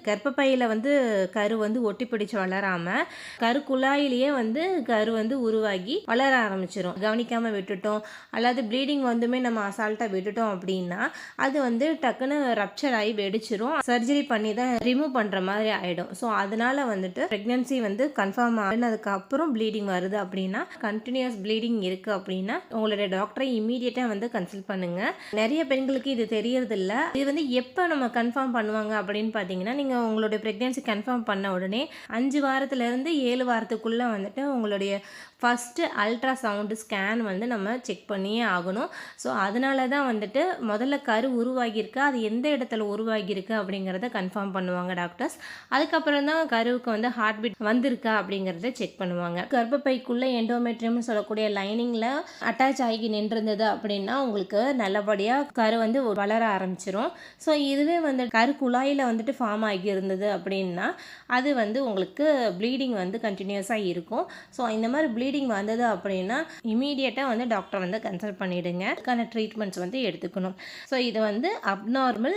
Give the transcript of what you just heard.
கர்ப்பப்பையில கரு ஒட்டி பிடிச்சு வளராம, கருக்குழாயிலேயே கரு உருவாகி வளர ஆரம்பிச்சிரும். கவனிக்காம விட்டுட்டோம், அல்லது ப்ளீடிங் வந்துமே நம்ம அசால்ட்டா விட்டுட்டோம் அப்படின்னா, அது டக்குன்னு ரப்சர் ஆகி வெடிச்சிரும். சர்ஜரி பண்ணி தான் ரிமூவ் பண்ற மாதிரி ஆயிடும். ஸோ அதனால பிரெக்னன்சி கன்ஃபார்ம் ஆனதுக்கு அப்புறம் ப்ளீடிங் வருது அப்படின்னா, கண்டினியூஸ் ப்ளீடிங் இருக்கு அப்படின்னா, உங்களுடைய டாக்டரை இமீடியட்டா கன்சல்ட் பண்ணுங்க. நிறைய பெண்களுக்கு இது தெரியறது இல்ல. இது எப்போ நம்ம கன்ஃபார்ம் பண்ணுவாங்க அப்படின்னு பார்த்தீங்கன்னா, நீங்கள் உங்களுடைய ப்ரெக்னென்சி கன்ஃபார்ம் பண்ண உடனே 5 வாரத்துலேருந்து 7 வாரத்துக்குள்ளே உங்களுடைய ஃபஸ்ட்டு அல்ட்ராசவுண்டு ஸ்கேன் நம்ம செக் பண்ணியே ஆகணும். ஸோ அதனால தான் முதல்ல கரு உருவாகியிருக்கா, அது எந்த இடத்துல உருவாகியிருக்கு அப்படிங்கிறத கன்ஃபார்ம் பண்ணுவாங்க டாக்டர்ஸ். அதுக்கப்புறம் தான் கருவுக்கு ஹார்ட் பீட் வந்திருக்கா அப்படிங்கிறத செக் பண்ணுவாங்க. கர்ப்பப்பைக்குள்ளே எண்டோமெட்ரியம்னு சொல்லக்கூடிய லைனிங்கில் அட்டாச் ஆகி நின்றிருந்தது அப்படின்னா, உங்களுக்கு நல்லபடியாக கரு வளர ஆரம்பிச்சிரும். ஸோ இதுவே கரு குழாயில் ஃபார்ம் ஆகி இருந்தது அப்படின்னா, அது உங்களுக்கு ப்ளீடிங் கண்டினியூஸாக இருக்கும். ஸோ இந்த மாதிரி ப்ளீடிங் வந்தது அப்படின்னா, இமீடியட்டாக டாக்டர் கன்சல்ட் பண்ணிவிடுங்க. அதுக்கான ட்ரீட்மெண்ட்ஸ் எடுத்துக்கணும். ஸோ இது அப்நார்மல்